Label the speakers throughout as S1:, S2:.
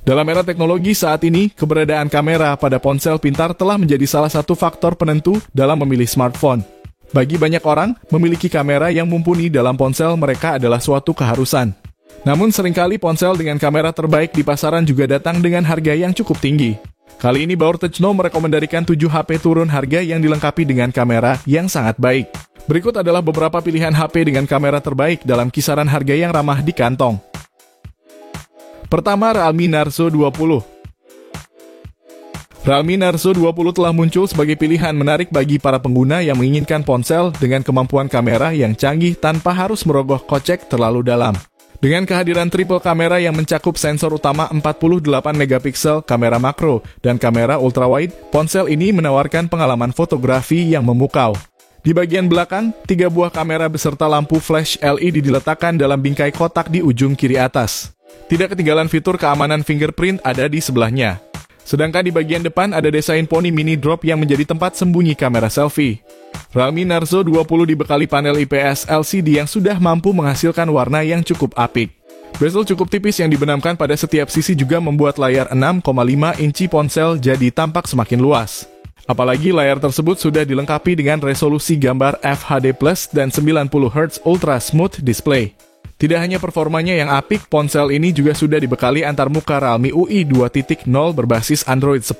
S1: Dalam era teknologi saat ini, keberadaan kamera pada ponsel pintar telah menjadi salah satu faktor penentu dalam memilih smartphone. Bagi banyak orang, memiliki kamera yang mumpuni dalam ponsel mereka adalah suatu keharusan. Namun seringkali ponsel dengan kamera terbaik di pasaran juga datang dengan harga yang cukup tinggi. Kali ini Baur Techno merekomendasikan 7 HP turun harga yang dilengkapi dengan kamera yang sangat baik. Berikut adalah beberapa pilihan HP dengan kamera terbaik dalam kisaran harga yang ramah di kantong. Pertama, Realme Narzo 20. Realme Narzo 20 telah muncul sebagai pilihan menarik bagi para pengguna yang menginginkan ponsel dengan kemampuan kamera yang canggih tanpa harus merogoh kocek terlalu dalam. Dengan kehadiran triple kamera yang mencakup sensor utama 48 megapiksel, kamera makro, dan kamera ultrawide, ponsel ini menawarkan pengalaman fotografi yang memukau. Di bagian belakang, 3 buah kamera beserta lampu flash LED diletakkan dalam bingkai kotak di ujung kiri atas. Tidak ketinggalan fitur keamanan fingerprint ada di sebelahnya. Sedangkan di bagian depan ada desain poni mini drop yang menjadi tempat sembunyi kamera selfie. Realme Narzo 20 dibekali panel IPS LCD yang sudah mampu menghasilkan warna yang cukup apik. Bezel cukup tipis yang dibenamkan pada setiap sisi juga membuat layar 6,5 inci ponsel jadi tampak semakin luas. Apalagi layar tersebut sudah dilengkapi dengan resolusi gambar FHD+ dan 90Hz Ultra Smooth Display. Tidak hanya performanya yang apik, ponsel ini juga sudah dibekali antarmuka Realme UI 2.0 berbasis Android 10.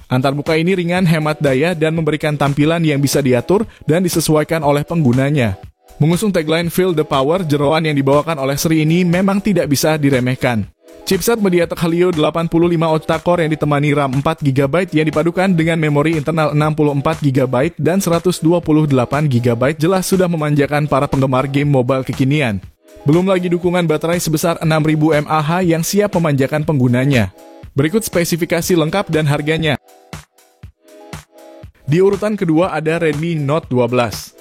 S1: Antarmuka ini ringan, hemat daya, dan memberikan tampilan yang bisa diatur dan disesuaikan oleh penggunanya. Mengusung tagline Feel the Power, jeroan yang dibawakan oleh seri ini memang tidak bisa diremehkan. Chipset MediaTek Helio 85 octa-core yang ditemani RAM 4GB yang dipadukan dengan memori internal 64GB dan 128GB jelas sudah memanjakan para penggemar game mobile kekinian. Belum lagi dukungan baterai sebesar 6000 mAh yang siap memanjakan penggunanya. Berikut spesifikasi lengkap dan harganya. Di urutan kedua ada Redmi Note 12.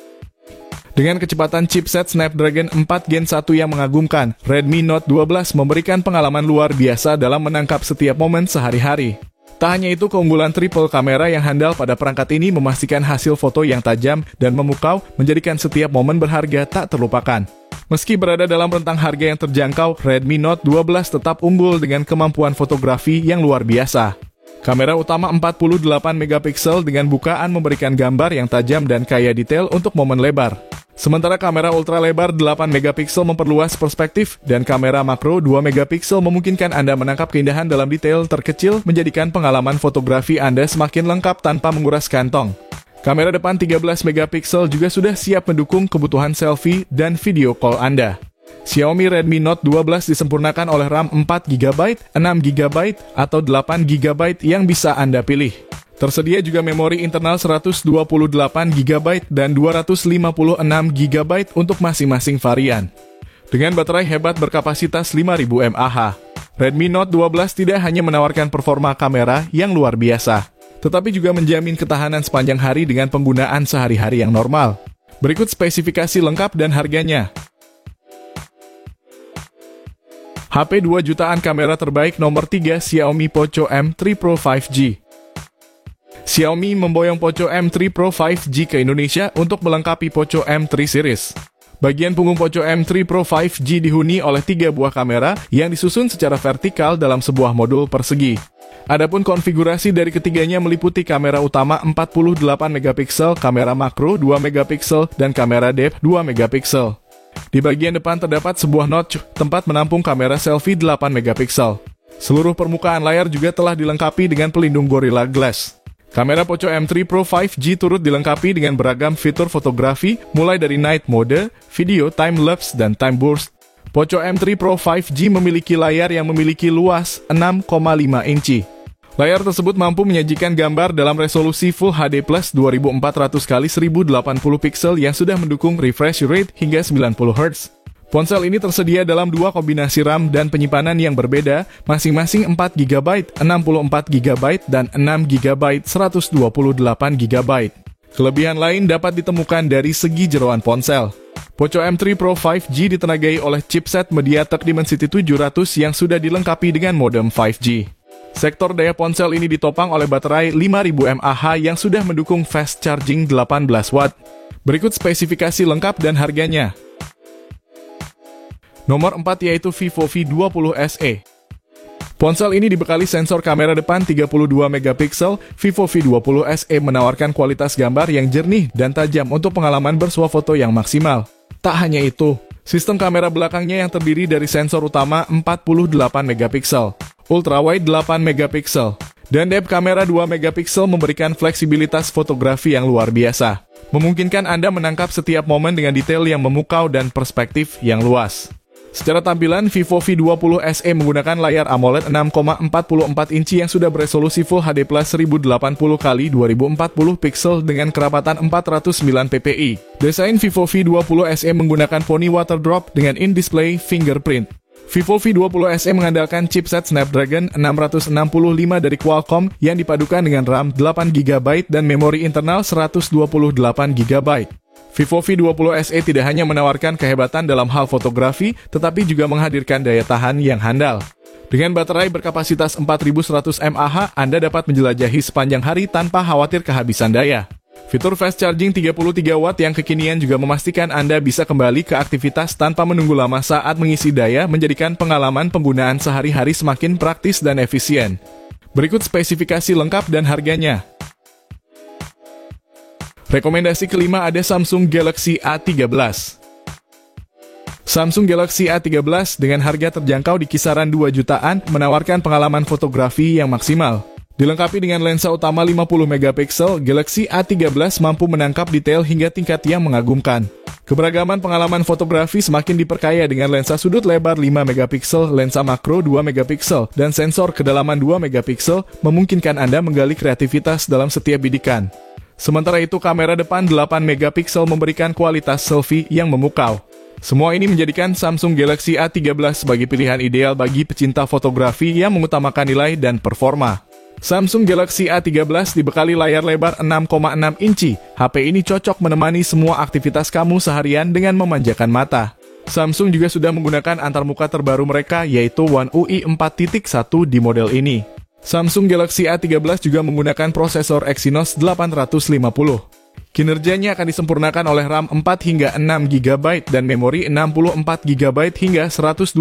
S1: Dengan kecepatan chipset Snapdragon 4 Gen 1 yang mengagumkan, Redmi Note 12 memberikan pengalaman luar biasa dalam menangkap setiap momen sehari-hari. Tak hanya itu, keunggulan triple kamera yang handal pada perangkat ini memastikan hasil foto yang tajam dan memukau menjadikan setiap momen berharga tak terlupakan. Meski berada dalam rentang harga yang terjangkau, Redmi Note 12 tetap unggul dengan kemampuan fotografi yang luar biasa. Kamera utama 48 megapiksel dengan bukaan memberikan gambar yang tajam dan kaya detail untuk momen lebar. Sementara kamera ultra lebar 8 megapiksel memperluas perspektif dan kamera makro 2 megapiksel memungkinkan Anda menangkap keindahan dalam detail terkecil menjadikan pengalaman fotografi Anda semakin lengkap tanpa menguras kantong. Kamera depan 13 megapiksel juga sudah siap mendukung kebutuhan selfie dan video call Anda. Xiaomi Redmi Note 12 disempurnakan oleh RAM 4GB, 6GB, atau 8GB yang bisa Anda pilih. Tersedia juga memori internal 128GB dan 256GB untuk masing-masing varian. Dengan baterai hebat berkapasitas 5000 mAh, Redmi Note 12 tidak hanya menawarkan performa kamera yang luar biasa, tetapi juga menjamin ketahanan sepanjang hari dengan penggunaan sehari-hari yang normal. Berikut spesifikasi lengkap dan harganya. HP 2 jutaan kamera terbaik nomor 3 Xiaomi Poco M3 Pro 5G. Xiaomi memboyong Poco M3 Pro 5G ke Indonesia untuk melengkapi Poco M3 series. Bagian punggung Poco M3 Pro 5G dihuni oleh 3 buah kamera yang disusun secara vertikal dalam sebuah modul persegi. Adapun konfigurasi dari ketiganya meliputi kamera utama 48 megapiksel, kamera makro 2 megapiksel, dan kamera depth 2 megapiksel. Di bagian depan terdapat sebuah notch tempat menampung kamera selfie 8 megapiksel. Seluruh permukaan layar juga telah dilengkapi dengan pelindung Gorilla Glass. Kamera Poco M3 Pro 5G turut dilengkapi dengan beragam fitur fotografi, mulai dari night mode, video time-lapse, dan time burst. Poco M3 Pro 5G memiliki layar yang memiliki luas 6,5 inci. Layar tersebut mampu menyajikan gambar dalam resolusi Full HD Plus 2400x1080 piksel yang sudah mendukung refresh rate hingga 90Hz. Ponsel ini tersedia dalam 2 kombinasi RAM dan penyimpanan yang berbeda, masing-masing 4GB, 64GB, dan 6GB, 128GB. Kelebihan lain dapat ditemukan dari segi jeroan ponsel. Poco M3 Pro 5G ditenagai oleh chipset MediaTek Dimensity 700 yang sudah dilengkapi dengan modem 5G. Sektor daya ponsel ini ditopang oleh baterai 5000 mAh yang sudah mendukung fast charging 18 watt. Berikut spesifikasi lengkap dan harganya. Nomor 4 yaitu Vivo V20 SE. Ponsel ini dibekali sensor kamera depan 32 megapiksel. Vivo V20 SE menawarkan kualitas gambar yang jernih dan tajam untuk pengalaman bersuah foto yang maksimal. Tak hanya itu, sistem kamera belakangnya yang terdiri dari sensor utama 48 megapiksel, ultrawide 8 megapiksel, dan depth kamera 2 megapiksel memberikan fleksibilitas fotografi yang luar biasa. Memungkinkan Anda menangkap setiap momen dengan detail yang memukau dan perspektif yang luas. Secara tampilan, Vivo V20 SE menggunakan layar AMOLED 6,44 inci yang sudah beresolusi Full HD Plus 1080x2040 pixel dengan kerapatan 409 ppi. Desain Vivo V20 SE menggunakan Pony Water Drop dengan in-display fingerprint. Vivo V20 SE mengandalkan chipset Snapdragon 665 dari Qualcomm yang dipadukan dengan RAM 8GB dan memori internal 128GB. Vivo V20 SE tidak hanya menawarkan kehebatan dalam hal fotografi, tetapi juga menghadirkan daya tahan yang handal. Dengan baterai berkapasitas 4100 mAh, Anda dapat menjelajahi sepanjang hari tanpa khawatir kehabisan daya. Fitur fast charging 33 watt yang kekinian juga memastikan Anda bisa kembali ke aktivitas tanpa menunggu lama saat mengisi daya, menjadikan pengalaman penggunaan sehari-hari semakin praktis dan efisien. Berikut spesifikasi lengkap dan harganya. Rekomendasi kelima ada Samsung Galaxy A13. Samsung Galaxy A13 dengan harga terjangkau di kisaran 2 jutaan menawarkan pengalaman fotografi yang maksimal. Dilengkapi dengan lensa utama 50 megapiksel, Galaxy A13 mampu menangkap detail hingga tingkat yang mengagumkan. Keberagaman pengalaman fotografi semakin diperkaya dengan lensa sudut lebar 5 megapiksel, lensa makro 2 megapiksel, dan sensor kedalaman 2 megapiksel memungkinkan Anda menggali kreativitas dalam setiap bidikan. Sementara itu, kamera depan 8 megapiksel memberikan kualitas selfie yang memukau. Semua ini menjadikan Samsung Galaxy A13 sebagai pilihan ideal bagi pecinta fotografi yang mengutamakan nilai dan performa. Samsung Galaxy A13 dibekali layar lebar 6,6 inci. HP ini cocok menemani semua aktivitas kamu seharian dengan memanjakan mata. Samsung juga sudah menggunakan antarmuka terbaru mereka, yaitu One UI 4.1 di model ini. Samsung Galaxy A13 juga menggunakan prosesor Exynos 850. Kinerjanya akan disempurnakan oleh RAM 4 hingga 6 GB dan memori 64 GB hingga 128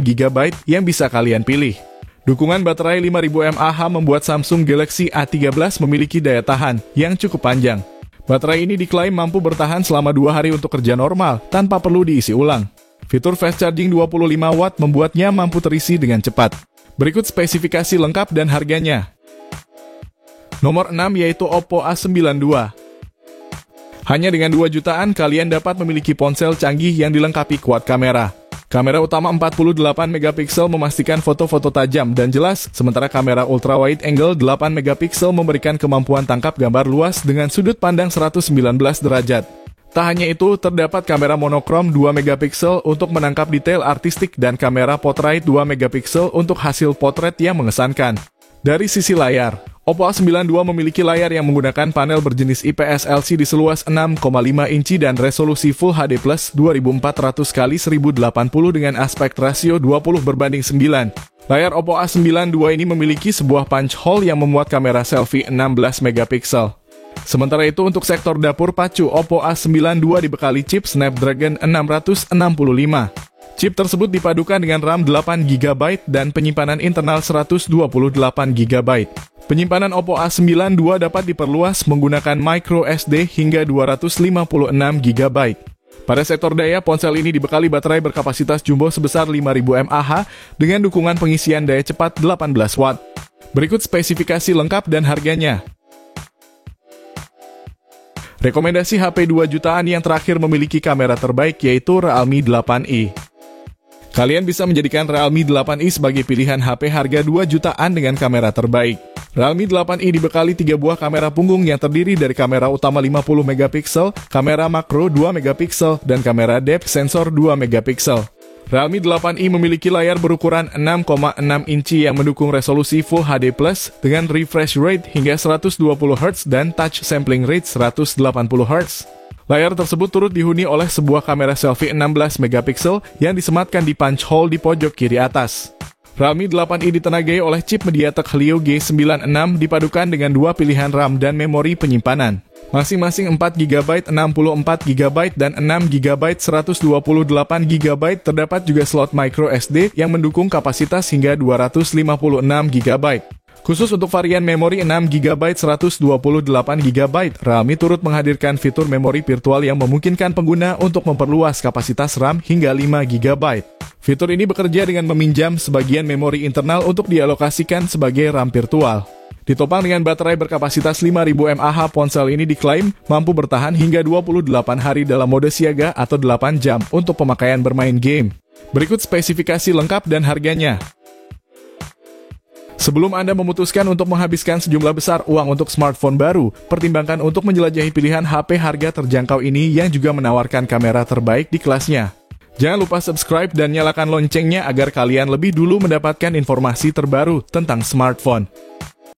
S1: GB yang bisa kalian pilih. Dukungan baterai 5000 mAh membuat Samsung Galaxy A13 memiliki daya tahan yang cukup panjang. Baterai ini diklaim mampu bertahan selama 2 hari untuk kerja normal tanpa perlu diisi ulang. Fitur fast charging 25 watt membuatnya mampu terisi dengan cepat. Berikut spesifikasi lengkap dan harganya. Nomor 6 yaitu Oppo A92. Hanya dengan 2 jutaan kalian dapat memiliki ponsel canggih yang dilengkapi quad kamera. Kamera utama 48 megapiksel memastikan foto-foto tajam dan jelas, sementara kamera ultra wide angle 8 megapiksel memberikan kemampuan tangkap gambar luas dengan sudut pandang 119 derajat. Tak hanya itu, terdapat kamera monokrom 2 megapiksel untuk menangkap detail artistik dan kamera portrait 2 megapiksel untuk hasil potret yang mengesankan. Dari sisi layar, Oppo A92 memiliki layar yang menggunakan panel berjenis IPS LCD seluas 6,5 inci dan resolusi Full HD Plus 2400x1080 dengan aspek rasio 20:9. Layar Oppo A92 ini memiliki sebuah punch hole yang memuat kamera selfie 16 megapiksel. Sementara itu, untuk sektor dapur pacu, Oppo A92 dibekali chip Snapdragon 665. Chip tersebut dipadukan dengan RAM 8GB dan penyimpanan internal 128GB. Penyimpanan Oppo A92 dapat diperluas menggunakan microSD hingga 256GB. Pada sektor daya, ponsel ini dibekali baterai berkapasitas jumbo sebesar 5000 mAh dengan dukungan pengisian daya cepat 18 watt. Berikut spesifikasi lengkap dan harganya. Rekomendasi HP 2 jutaan yang terakhir memiliki kamera terbaik yaitu Realme 8i. Kalian bisa menjadikan Realme 8i sebagai pilihan HP harga 2 jutaan dengan kamera terbaik. Realme 8i dibekali 3 buah kamera punggung yang terdiri dari kamera utama 50 megapiksel, kamera makro 2 megapiksel, dan kamera depth sensor 2 megapiksel. Realme 8i memiliki layar berukuran 6,6 inci yang mendukung resolusi Full HD Plus dengan refresh rate hingga 120Hz dan touch sampling rate 180Hz. Layar tersebut turut dihuni oleh sebuah kamera selfie 16 megapiksel yang disematkan di punch hole di pojok kiri atas. Realme 8i ditenagai oleh chip MediaTek Helio G96 dipadukan dengan 2 pilihan RAM dan memori penyimpanan. Masing-masing 4GB, 64GB, dan 6GB 128GB. Terdapat juga slot microSD yang mendukung kapasitas hingga 256GB. Khusus untuk varian memori 6GB 128GB, Realme turut menghadirkan fitur memori virtual yang memungkinkan pengguna untuk memperluas kapasitas RAM hingga 5GB. Fitur ini bekerja dengan meminjam sebagian memori internal untuk dialokasikan sebagai RAM virtual. Ditopang dengan baterai berkapasitas 5000 mAh, ponsel ini diklaim mampu bertahan hingga 28 hari dalam mode siaga atau 8 jam untuk pemakaian bermain game. Berikut spesifikasi lengkap dan harganya. Sebelum Anda memutuskan untuk menghabiskan sejumlah besar uang untuk smartphone baru, pertimbangkan untuk menjelajahi pilihan HP harga terjangkau ini yang juga menawarkan kamera terbaik di kelasnya. Jangan lupa subscribe dan nyalakan loncengnya agar kalian lebih dulu mendapatkan informasi terbaru tentang smartphone.